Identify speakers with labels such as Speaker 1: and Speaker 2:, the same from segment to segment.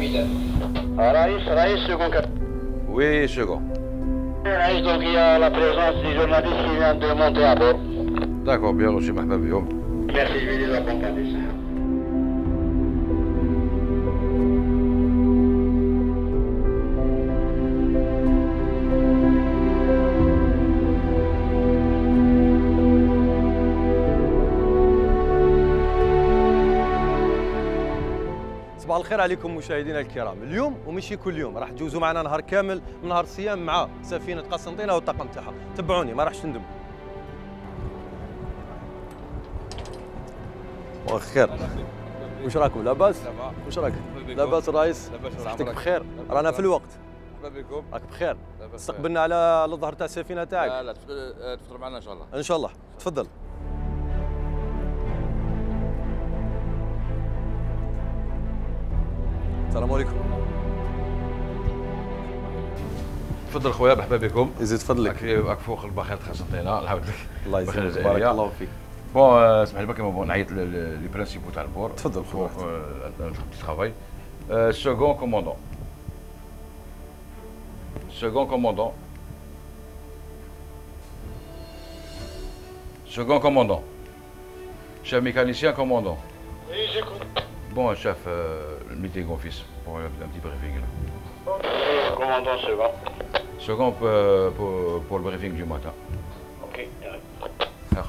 Speaker 1: capitaine. Raïs, second capitaine.
Speaker 2: Oui, second.
Speaker 1: Raïs, donc il y a la présence du journaliste qui vient de monter à bord.
Speaker 2: D'accord, bien reçu, مرحبا بكم.
Speaker 1: Merci, je vais les accompagner.
Speaker 3: صباح الخير عليكم مشاهدينا الكرام. اليوم وماشي كل يوم راح تجوزوا معنا نهار كامل من نهار الصيام مع سفينه قسنطينه والطاقم تاعها. تبعوني ما راحش تندموا. خير. واش راكم لاباس؟ واش راك؟ لاباس الرئيس؟ صحتك بخير؟ رانا في الوقت.
Speaker 2: مرحبا بكم.
Speaker 3: راك بخير؟ استقبلنا على الظهر تاع السفينه تاعك.
Speaker 2: لا تفطر معنا ان شاء الله.
Speaker 3: ان شاء الله. تفضل. السلام عليكم.
Speaker 2: تفضل خويا مرحبا بكم.
Speaker 3: يزيد فضلك.
Speaker 2: راك فوق الباخره قسنطينه الله يعاود لك.
Speaker 3: الله يسلمك بارك الله فيك.
Speaker 2: بون اسمح لي كيما نعيط لي برينسيبو تاع البور.
Speaker 3: تفضل خويا.
Speaker 2: بتي ترافاي. سكون كوموندون. Second commandant. Second commandant. Chef mécanicien, commandant.
Speaker 1: Oui, j'écoute.
Speaker 2: Bon, chef, le meeting office pour un petit briefing. Là.
Speaker 1: Commandant second.
Speaker 2: Second pour le briefing du matin.
Speaker 1: Ok.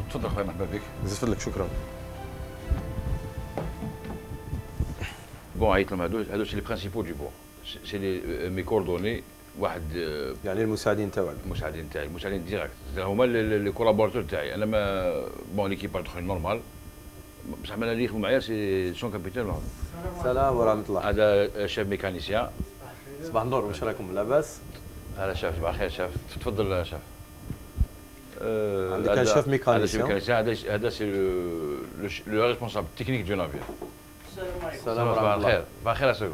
Speaker 2: تفضل خويا مرحبا بك.
Speaker 3: يزيد فضلك شكرا.
Speaker 2: بون عيط لهم هادو سي لي برينسيبو دو بور. سي لي مي كوردوني واحد
Speaker 3: يعني المساعدين تاعك.
Speaker 2: المساعدين تاعي المساعدين ديريكت هما لي كولابوراتور تاعي انا ما بون ليكيباج الاخرين نورمال بصح انا اللي يخدموا معايا سي سون كابيتان.
Speaker 3: السلام ورحمه الله.
Speaker 2: هذا شاف ميكانيسيان.
Speaker 3: صباح النور واش راكم لاباس؟
Speaker 2: هذا شاف صباح الخير شاف تفضل شاف.
Speaker 3: عندك شاف ميكانيسيان.
Speaker 2: هذا سي لو ريسبونسابل تكنيك دو نافير.
Speaker 3: السلام ورحمه الله.
Speaker 2: بخير بخير سيدو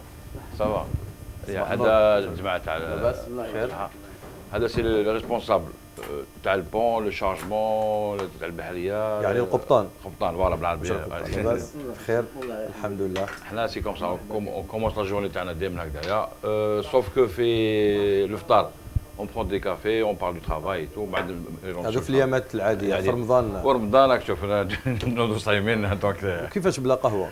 Speaker 2: صافا. هذا الجماعه تاع
Speaker 3: لاباس خير.
Speaker 2: هذا سي لو ريسبونسابل تاع البون لو شارجمون تاع البحريه يعني
Speaker 3: القبطان
Speaker 2: فوالا بالعربيه.
Speaker 3: لاباس بخير الحمد لله.
Speaker 2: حنا سي كوم سا اون كومونس لا جورني تاعنا دائما هكذايا سوف كو في الفطار اون برون دي كافي اون بارل دو ترافاي اي تو بعد
Speaker 3: هذو في الايامات العاديه يعني في رمضان.
Speaker 2: ورمضان راك تشوف نوضو صايمين دونك.
Speaker 3: كيفاش بلا قهوه؟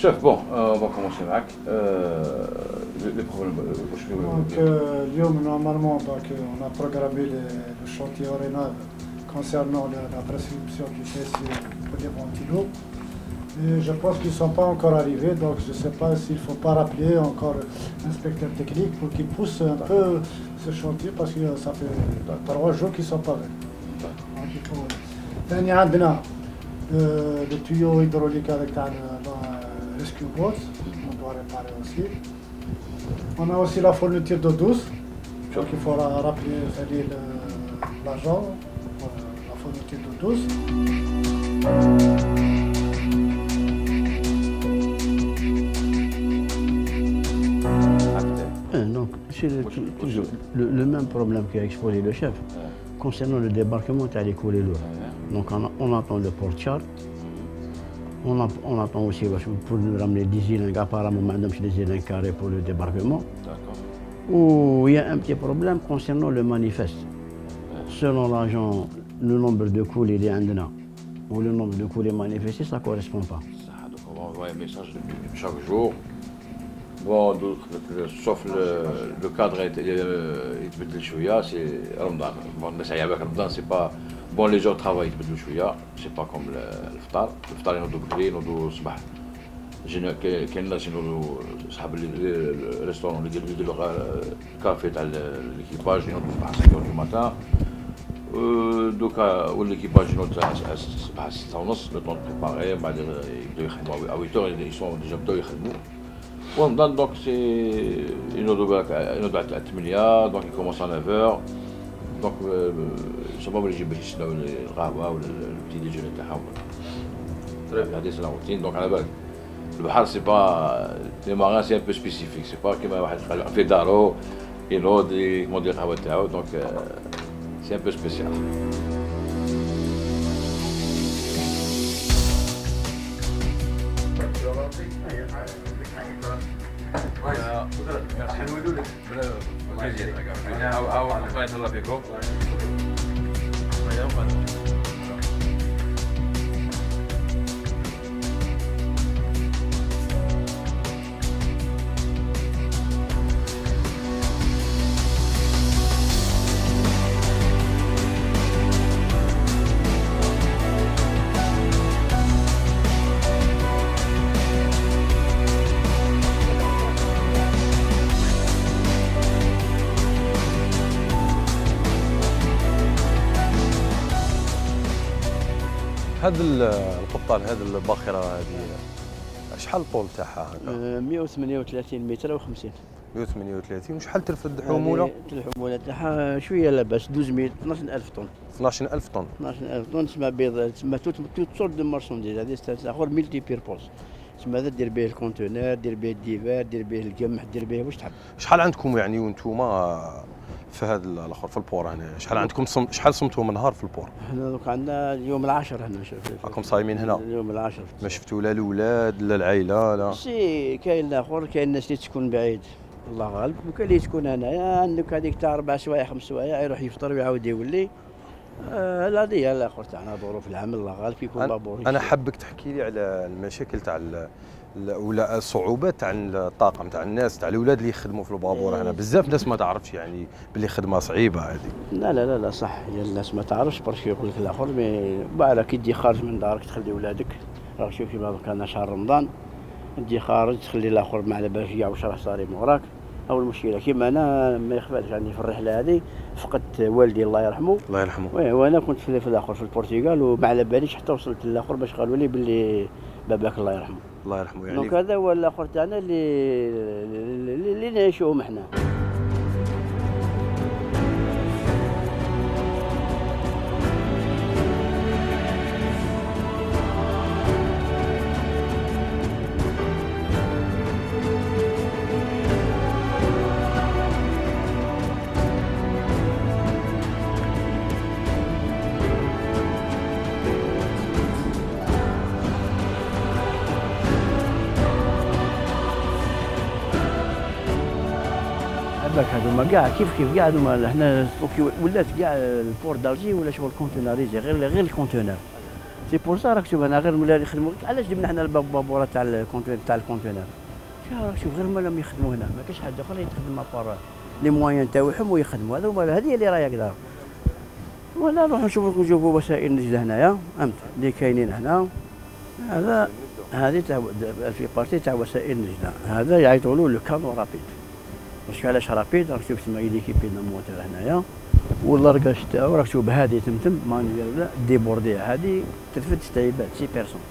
Speaker 2: Chef, bon, on va commencer avec les problèmes.
Speaker 4: Donc, normalement, donc, on a programmé le chantier Orénal concernant la prescription du test pour les ventilos. Et je pense qu'ils ne sont pas encore arrivés, donc je ne sais pas s'il ne faut pas rappeler encore l'inspecteur technique pour qu'il pousse un peu ce chantier parce que ça fait 3 jours qu'ils ne sont pas venus. Donc, il faut. Le tuyau hydraulique avec rescue boat, on doit réparer aussi. On a aussi la fourniture d'eau douce, donc il faudra rappeler l'agent pour la fourniture d'eau douce.
Speaker 5: Donc, c'est toujours le même problème qu'a exposé le chef concernant le débarquement de les coulées lourds. Donc, on attend le port-char. On attend aussi pour nous ramener des îles, apparemment, madame, des îles carrées pour le débarquement.
Speaker 2: D'accord.
Speaker 5: Où il y a un petit problème concernant le manifeste. Selon l'agent, le nombre de coulées des Indena ou le nombre de coulées manifestées, ça ne correspond pas.
Speaker 2: Donc on va envoyer un message chaque jour. Bon, sauf le cadre يتبدل شوية, c'est Ramadan. Bon, نسعي avec Ramadan, c'est pas. Bon, les gens travaillent يتبدلوا شوية, c'est pas comme الفطار. الفطار ينوضوا بكري, ينوضوا الصباح. كاين ناس ينوضوا صحاب الريستورون اللي يديروا الكافي تاع ليكيباج ينوضوا الصباح 5 du matin. دوكا والليكيباج ينوض الصباح 6:30 لو طون بريباري, بعد يبداو يخدموا à 8h, ils sont déjà بداو يخدموا. ورمضان دونك سي ينوضوا على 8, دونك يكومونس على 9h. دونك الشباب اللي يجيبوا يشراو القهوه ولا البتي ديجوني تاعهم. هذه سي لا روتين. دونك على بالك البحر سي با لي ماران سي ان بو سبيسيفيك, سي با كيما واحد في دارو ينوض يموض القهوه تاعو. دونك سي ان بو سبيسيال. الله يتهلا فيكم.
Speaker 3: هاد القبطان، هاد الباخره هذه شحال الطول تاعها هكا؟
Speaker 5: 138 متر و50.
Speaker 3: 138. وشحال ترفد الحموله؟
Speaker 5: الحموله تاعها شويه لاباس 12000 طن.
Speaker 3: 12000 طن.
Speaker 5: 12000 طن تسمى بيض، تسمى توت سورت دو مارشونديز. هذا ستانس اخر ملتي بيربوز، تسمى هذا دير به الكونتينر، دير به الديفار، دير به القمح، دير به واش تحب.
Speaker 3: شحال عندكم يعني وانتوما في هذا الاخر في البور هنا؟ شحال عندكم شحال صمتوا نهار في البور؟
Speaker 5: احنا دوك عندنا اليوم العاشر هنا.
Speaker 3: راكم صايمين هنا؟
Speaker 5: اليوم العاشر.
Speaker 3: ما شفتوا لا الاولاد لا العائله لا؟
Speaker 5: سي كاين الاخر، كاين الناس اللي تكون بعيد الله غالب، وكاين اللي تكون هنايا. عندك هذيك تاع 4 سوايع 5 سوايع يروح يفطر ويعاود يولي. هذه هي الاخر تاعنا ظروف العمل الله غالب كيكون لابور.
Speaker 3: انا حابك تحكي لي على المشاكل تاع ولا الصعوبات تاع الطاقم تاع الناس تاع الاولاد اللي يخدموا في البابور هنا. بزاف ناس ما تعرفش يعني باللي خدمه صعيبه هذه.
Speaker 5: لا لا لا لا صح، هي الناس ما تعرفش برك يقول لك الاخر. مي بعد كي تجي خارج من دارك تخلي ولادك، راك شوف كيما كان شهر رمضان تجي خارج تخلي الاخر ما على بالش كاع واش راه صاري موراك. او المشكله كيما انا ما يخفالش عندي في الرحله هذه فقدت والدي الله يرحمه.
Speaker 3: الله يرحمه.
Speaker 5: وانا كنت في الاخر في البرتغال وما على باليش حتى وصلت للاخر باش قالوا لي باللي باباك الله يرحمه.
Speaker 3: الله يرحمه. يعني
Speaker 5: دونك هذا هو الاخر تاعنا اللي نعيشوهم احنا. هذوما كاع كيف كاع هذوما حنا ولات كاع البور دالجي ولا شغل كونتيناريزي غير الكونتينر. سي بور سا راك شوف انا غير ولا يخدموا. علاش جبنا حنا البابوره تاع الكونتينر؟ راك شوف غير مالهم يخدموا هنا، ما كاينش حد اخر يخدم بار لي موان تاعهم ويخدموا. هذه اللي راهي هكذا. ولا نروحوا نشوفوا وسائل النجده هنايا فهمت اللي كاينين هنا. هذه تاع في بارتي تاع وسائل النجده. هذا يعيطوا له لو كانو رابيد. واش علاش رابيد؟ راك شوف تما ليكيبينا موتور هنايا واللاركاج تاعو راك شوف هادي تمتم مانيوال ديبوردي هادي ترفد ستايبات 6 بيرسون.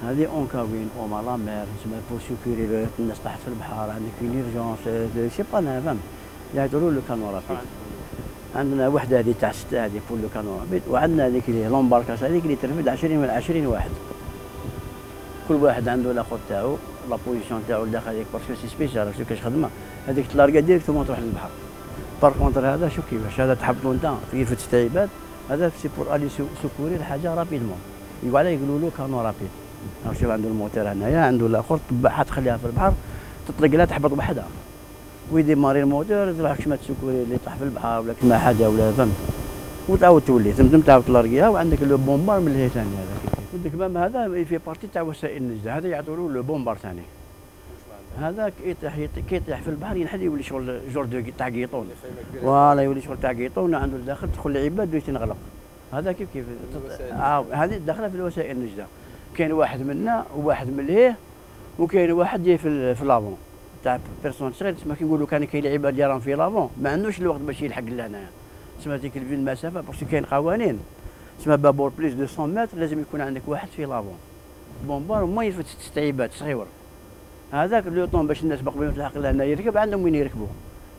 Speaker 5: هذه اون كابين او مالا مير تسمى بور سيكوري الناس تحت في البحر. عندك اون اورجونس سي با انا فهم يعيطوا له كانو رابيد. عندنا وحده هذه تاع 6 هذه بور لو كانو رابيد. وعندنا هذيك اللي لومباركاس هذيك اللي ترفد 20 واحد. كل واحد عنده الاخر تاعو لا بوزيسيون تاعو داخل هذيك باسكو سي سبيسيال شوف كاش خدمه هذيك تلارقا ديريكتومون تروح للبحر. بار كونتر هذا شوف كيفاش هذا تحبطو انت في التستعيبات. هذا سي بور الي سكوري الحاجه رابيدمون. يقولوا له كانو رابيد. شوف عنده الموتور هنايا عنده الاخر تبعها تخليها في البحر تطلق لها تحبط وحدها ويديماري الموتور تروح كشمات سكوري اللي طاح في البحر ولا كما حاجه ولا فهمت وتعاود تولي تمتم تعاود تلارقيها. وعندك لو بومبار من الهي ثاني هذا عندك مام هذا في بارتي تاع وسائل النجده. هذا يعطوا له لو بومبار ثاني. هذا كيطيح في البحر ينحل يولي شغل جور تاع قيطون. فوالا يولي شغل تاع قيطون عنده الداخل تدخل العباد ويتنغلق. هذا كيف هذه داخله في الوسائل النجده. كاين واحد منا وواحد من لهيه وكاين واحد جاي في لافون تاع بيرسون صغير تسمى كيقولوا كاين العباد اللي راهم في لافون ما عندوش الوقت باش يلحق لهنايا. تسمى ديك المسافه باسكو كاين قوانين تسمى بابور بليس دو 100 متر لازم يكون عندك واحد في لافون. بومبار وما يلفت تستعيبات صغيور. هذاك لو طون باش الناس باقي تلحق لهنا يركب عندهم وين يركبوا.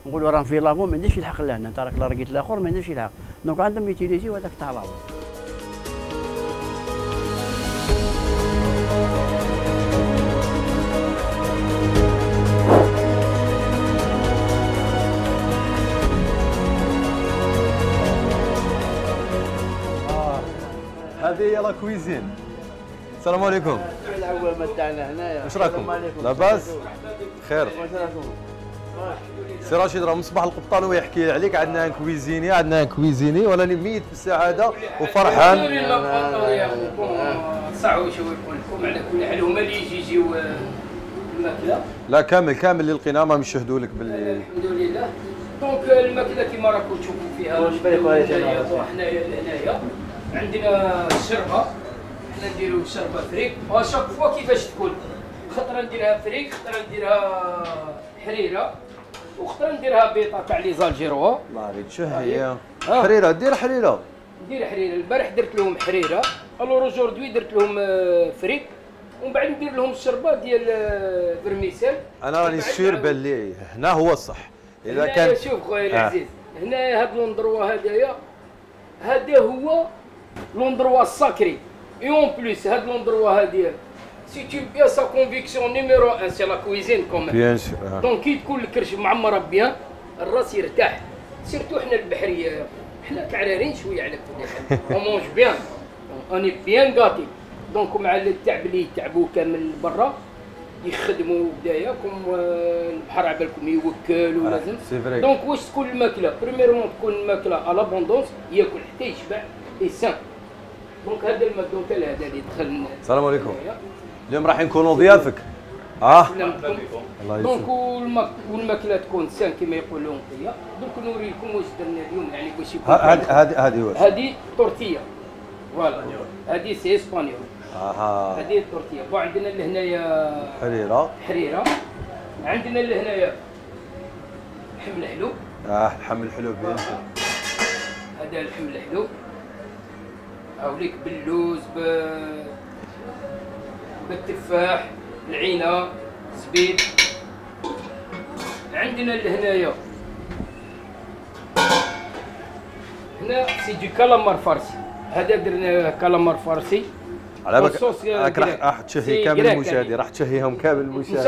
Speaker 5: نقولوا راهم في لافون ما يقدرش يلحق لهنا انت راك لقيت الاخر ما يقدرش يلحق. دونك عندهم يوتيليزيو هذاك تاع لافون.
Speaker 3: هذه هي لا كويزين. السلام عليكم.
Speaker 6: العوامه تاعنا هنايا.
Speaker 3: واش راكم؟ لاباس؟ بخير.
Speaker 6: واش راكم؟
Speaker 3: سي رشيد راه مصباح القبطان هو يحكي عليك. عندنا ان كويزيني، عندنا ان كويزيني، وراني ميت بالسعاده وفرحان.
Speaker 7: صعب شو يقول لكم على كل حال هما اللي يجيو الماكله.
Speaker 3: لا كامل اللي لقيناه ما نشهدوا لك باللي
Speaker 7: الحمد لله. دونك الماكله كيما راكم تشوفوا فيها حنايا لهنايا عندنا الشربه. حنا نديرو الشربه فريك وشاك فوا كيفاش تكون. خطره نديرها فريك، خطره نديرها حريره، وخطره نديرها بيضه تاع لي زالجيروا.
Speaker 3: الله غير تشهي. حريره دير حريره.
Speaker 7: ندير حريره. البارح درت لهم حريره، الور جوردوي درت لهم فريك، ومن بعد ندير لهم الشربه ديال فرميسيل.
Speaker 3: انا راني سير باللي هنا هو الصح.
Speaker 7: اذا كان شوف خويا العزيز، هنا هاد لوندروا هدايا، هذا هو لوندروا الساكري. اي اون بليس هاد لوندروا هادي سي تو بيان سا كونفيكسيون نيميرو 1 سي لا كويزين كومون.
Speaker 3: بيان سور.
Speaker 7: دونك كي تكون الكرش معمره بيان الراس يرتاح. سيرتو حنا البحريه حنا كعرارين شويه على كل حال. اون مونج بيان، اوني بيان غاتي. دونك مع التعب اللي يتعبوا كامل برا يخدموا بدايه كوم البحر على بالكم يوكل ولازم. دونك واش تكون الماكله؟ بريميرمون تكون الماكله على لابوندونس، ياكل حتى يشبع اي سان. دونك هذا الماكله تاع هذا اللي دخل.
Speaker 3: السلام عليكم. اليوم راح نكونوا ضيافك. الله
Speaker 7: دونك والماكله تكون سان كما يقولوا انتيا. دونك نوريكم واش درنا اليوم يعني باش يكون.
Speaker 3: هذه واش؟
Speaker 7: هذه تورتيه. فوالا هذه سي اسبانيول. هذه التورتيه. وعندنا لهنايا حريره. عندنا لهنايا حمل حلو.
Speaker 3: الحمل الحلو بيان.
Speaker 7: هذا الحمل الحلو هاوليك باللوز بالتفاح العنب زبيب. عندنا لهنايا هنا سي دو كالامار فارسي. هذا درنا كالامار فارسي
Speaker 3: على بالك راح تشهي كامل المشاهدين، راح تشهيهم كامل المشاهدين.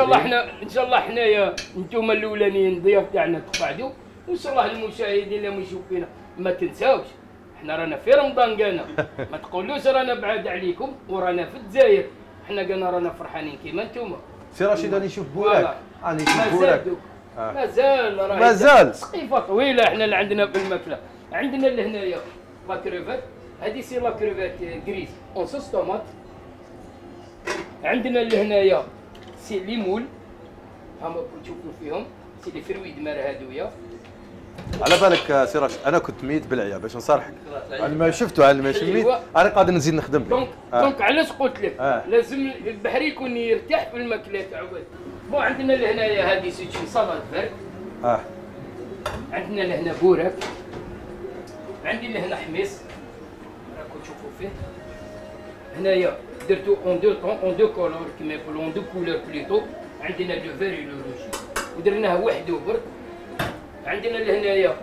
Speaker 7: ان شاء الله حنايا انتم الاولانيين الضياف تاعنا تقعدوا، وان شاء الله المشاهدين اللي يشوفونا ما تنساوش حنا رانا في رمضان قالنا. ما تقولوش رانا بعاد عليكم ورانا في الجزائر. حنا قالنا رانا فرحانين كيما انتم.
Speaker 3: سي رشيد راني نشوف بوراك. راني نشوف بوراك.
Speaker 7: مازال سقيفه طويله حنا اللي عندنا بالماكله. عندنا لهنايا لا كروفات. هذه سي لا كروفات غريس اون صوص طوماط. عندنا لهنايا سي ليمول، هما تشوفوا فيهم سي لي فرويد مار هادويا.
Speaker 3: على بالك سي راشد انا كنت ميت بالعيا باش نصارحك. انا ما شفتو انا ما شميت. انا قادر نزيد نخدم.
Speaker 7: دونك علاش قلت لك لازم البحري يكون يرتاح في الماكله تاعو. بون عندنا لهنايا هذه سي سلطه فرد. عندنا لهنا بوراك. عندي لهنا حميص راكم تشوفوا فيه. هنايا درتو اون دو طون اون دو كولور كيما يقولوا اون دو كولور بليتو. عندنا لو فير لو روج ودرناه وحده برك. عندنا لهنايا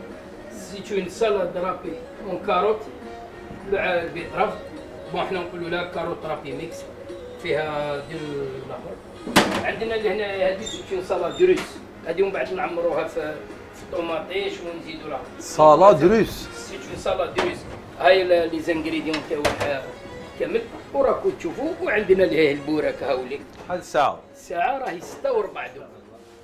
Speaker 7: سي اون سالاد رابي اون كاروت مع البيطراف. بون حنا نقولوا لها كاروت رابي ميكس فيها ديال الاخر. عندنا لهنايا هذه سي اون سالاد روس. هذه ومن بعد نعمروها في الطوماطيش ونزيدوا لها
Speaker 3: سالاد روس.
Speaker 7: سي اون سالاد روس. هاي لي زانغريديون تاعها كامل وراكم تشوفوا. وعندنا لهيه البوراك هاوليك.
Speaker 3: هاد الساعه
Speaker 7: راهي 6 وربع دوك.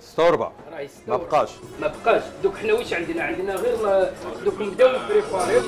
Speaker 3: 6 وربع
Speaker 7: راهي 6
Speaker 3: ما بقاش.
Speaker 7: دوك حنا واش عندنا غير دوك نبداو بريباريو.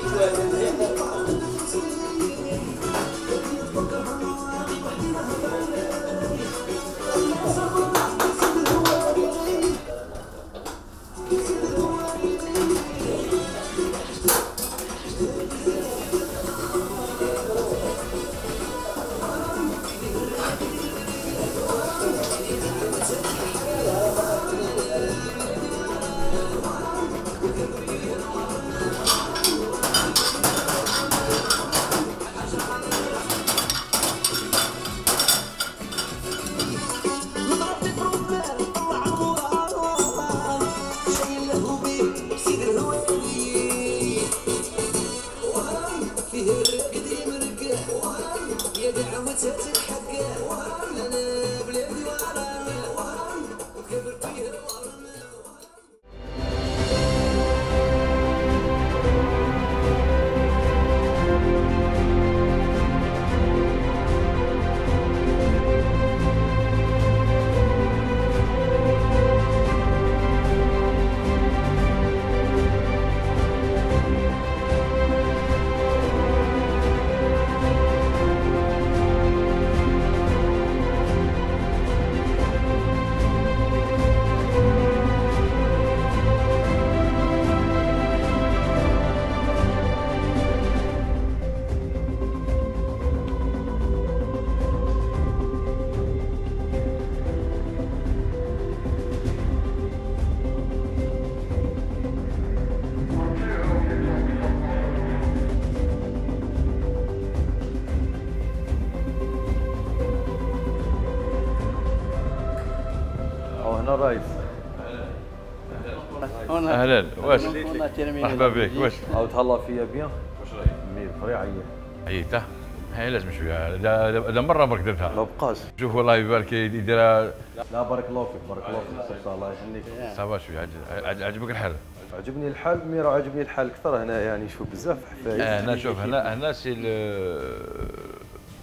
Speaker 3: اهلا الرئيس.
Speaker 2: اهلا واش مرحبا بك واش
Speaker 3: او تهلا فيا بيان مي فري
Speaker 2: عييت هاي لازم شويه لا مره برك درتها
Speaker 3: ما بقاش.
Speaker 2: شوف الله يبارك يديرها.
Speaker 3: لا بارك الله فيك بارك الله فيك الله يخليك.
Speaker 2: صافا شويه عجبك الحال.
Speaker 3: عجبني الحال مي راه عجبني الحال اكثر هنا يعني شوف بزاف حفايس.
Speaker 2: هنا شوف هنا سي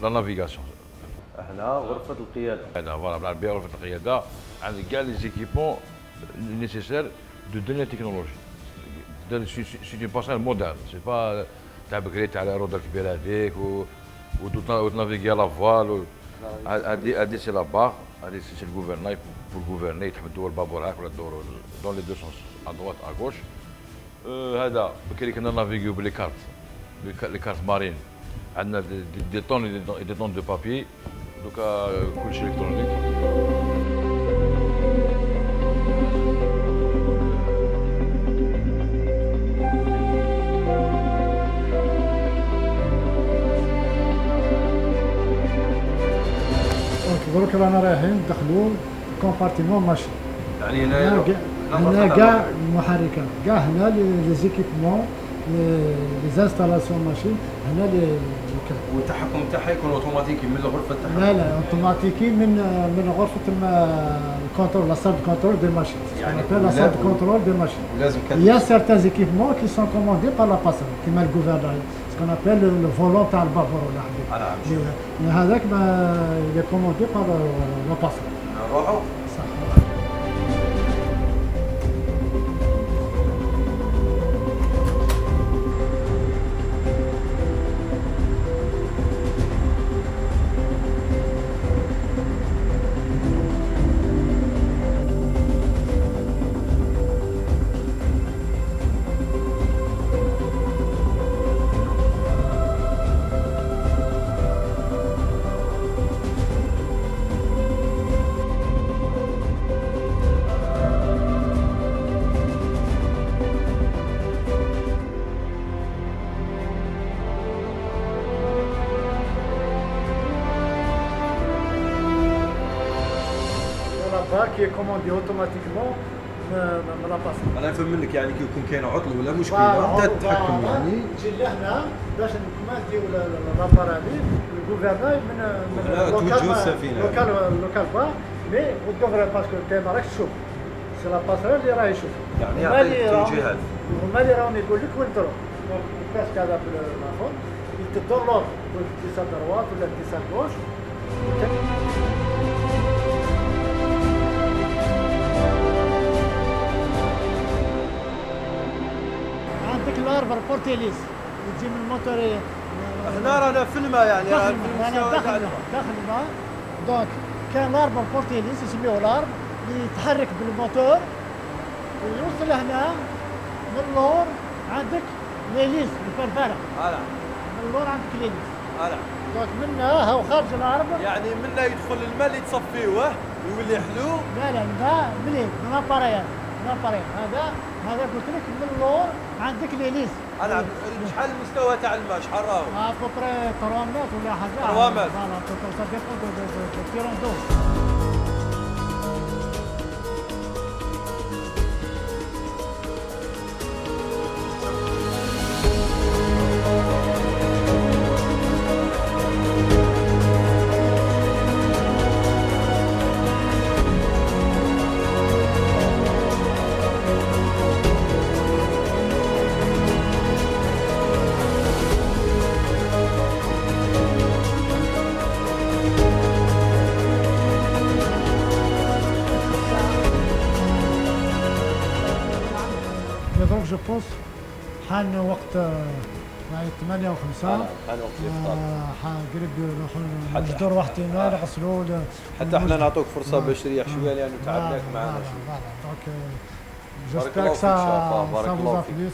Speaker 2: لا نافيغاسيون.
Speaker 3: هنا غرفه القياده.
Speaker 2: هذا فوالا بالعربيه غرفه القياده عندك كاع لي زيكيبمون نيسيسير دو دوني تكنولوجي. سي اون باسال مودرن سي با تاع بكري تاع الروضه الكبيره هذيك وتنافيغي لا فوال. هادي سي لا بار هادي سي الغوفرناي بور غوفرني تحب تدور البابور هاك ولا تدور دون لي دو سونس ا دوات ا غوش. هذا بكري كنا نافيغيو بلي كارت لي كارت مارين عندنا دي طون دو بابي دوكا كلشي الكترونيك.
Speaker 4: دروك رانا رايحين ندخلوا كومبارتيمون ماشين.
Speaker 3: يعني هنا
Speaker 4: كاع المحركات كاع هنا لي زيكيبمون لي زانستالاسيون ماشين هنا لي
Speaker 3: والتحكم تاعها يكون اوتوماتيكي من غرفه التحكم.
Speaker 4: لا اوتوماتيكي من غرفه الكونترول لا سال كونترول دي ماشين. يعني لا سال كونترول دي ماشين.
Speaker 3: ولازم
Speaker 4: يا سيرتان زيكيبمون كي سون كوموندي بار لا باسل كيما الغوفرناي سكون ابل لو فولون تاع البابور ولا حاجه. هذاك ما لي كوموندي بار لا باسل.
Speaker 3: نروحوا
Speaker 4: صح. كي كوموندي اوتوماتيكمون من لا باسل.
Speaker 3: انا نفهم منك يعني كي يكون كاين عطل ولا مشكله انت تتحكم يعني
Speaker 4: تجي لهنا باش نكومانديو لابارامي الغوفرناي من
Speaker 3: توجهوا السفينه
Speaker 4: لوكال با مي ودوفري باسكو انت ما راكش تشوف سي لا باسريل اللي راه يشوف
Speaker 3: يعني يعطيك توجيهات.
Speaker 4: هما اللي راهم يقول لك وين تروح. الكاسك هذا بالاخر تدور لور اتصال دروات ولا اتصال غوش. عندك الاربر بورتيليس تجي من الموتور.
Speaker 3: هنا رانا في الماء يعني
Speaker 4: داخل الماء دونك كان الاربر بورتيليس يسميوه الارب اللي يتحرك بالموتور ويوصل هنا من اللور عندك ليليس الفرفره. من اللور عندك ليليس. دونك منا هاو خارج الارب
Speaker 3: يعني منا يدخل الماء اللي تصفيوه ويولي حلو.
Speaker 4: لا الماء مليح من لاباريات. هذا قلت لك من اللور عندك ليليس.
Speaker 3: شحال المستوى تاع الماء شحال راهو؟
Speaker 4: ابوبري 3 متر ولا حاجه.
Speaker 3: 3 متر.
Speaker 4: فوالا سا ديبون دو تيرون دو. دونك جو بونس حان وقت 8 و 5
Speaker 3: حان وقت الافطار.
Speaker 4: قريب نروحوا نجدوا روحتنا نغسلوا.
Speaker 3: حتى احنا نعطوك فرصه باش تريح شويه لانه تعبناك معنا شويه.
Speaker 4: دونك j'espère que ça vous a plu.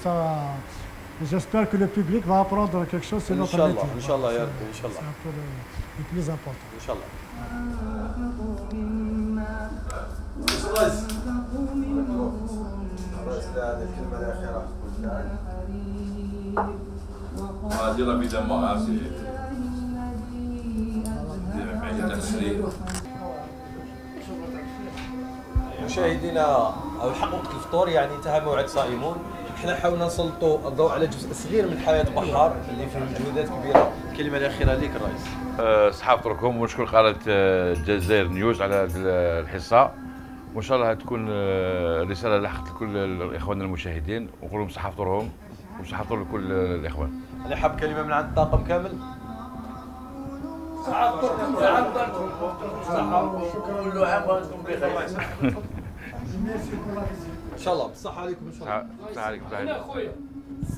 Speaker 4: J'espère que le public va apprendre quelque chose sur notre métier.
Speaker 3: ان شاء الله يا ربي ان شاء الله.
Speaker 4: C'est un peu le plus important.
Speaker 3: ان شاء الله. هذه الكلمه الاخيره
Speaker 2: هذه راه بيدا ما عرفتي دير معايا تاع السرير.
Speaker 3: مشاهدينا الحق وقت الفطور يعني انتهى موعد صائمون. احنا حاولنا نسلطوا الضوء على جزء صغير من حياه بحار اللي فيه مجهودات كبيره. الكلمه الاخيره ليك الرئيس.
Speaker 2: صحاب تركم ونشكر قناه الجزائر نيوز على هذه الحصه، وان شاء الله تكون رساله لحقت لكل اخواننا المشاهدين، ونقول لهم صحه فطورهم وصحه فطور لكل الاخوان.
Speaker 3: انا حاب كلمه من عند الطاقم كامل.
Speaker 6: صحة فطوركم، صحة فطوركم، صحة كل عام وانتم بخير.
Speaker 3: ان شاء الله بالصحه عليكم ان شاء الله.
Speaker 2: صحه عليكم.
Speaker 7: انا خويا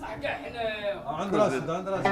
Speaker 7: صح كاع حنا
Speaker 3: عند راسي عند راسي.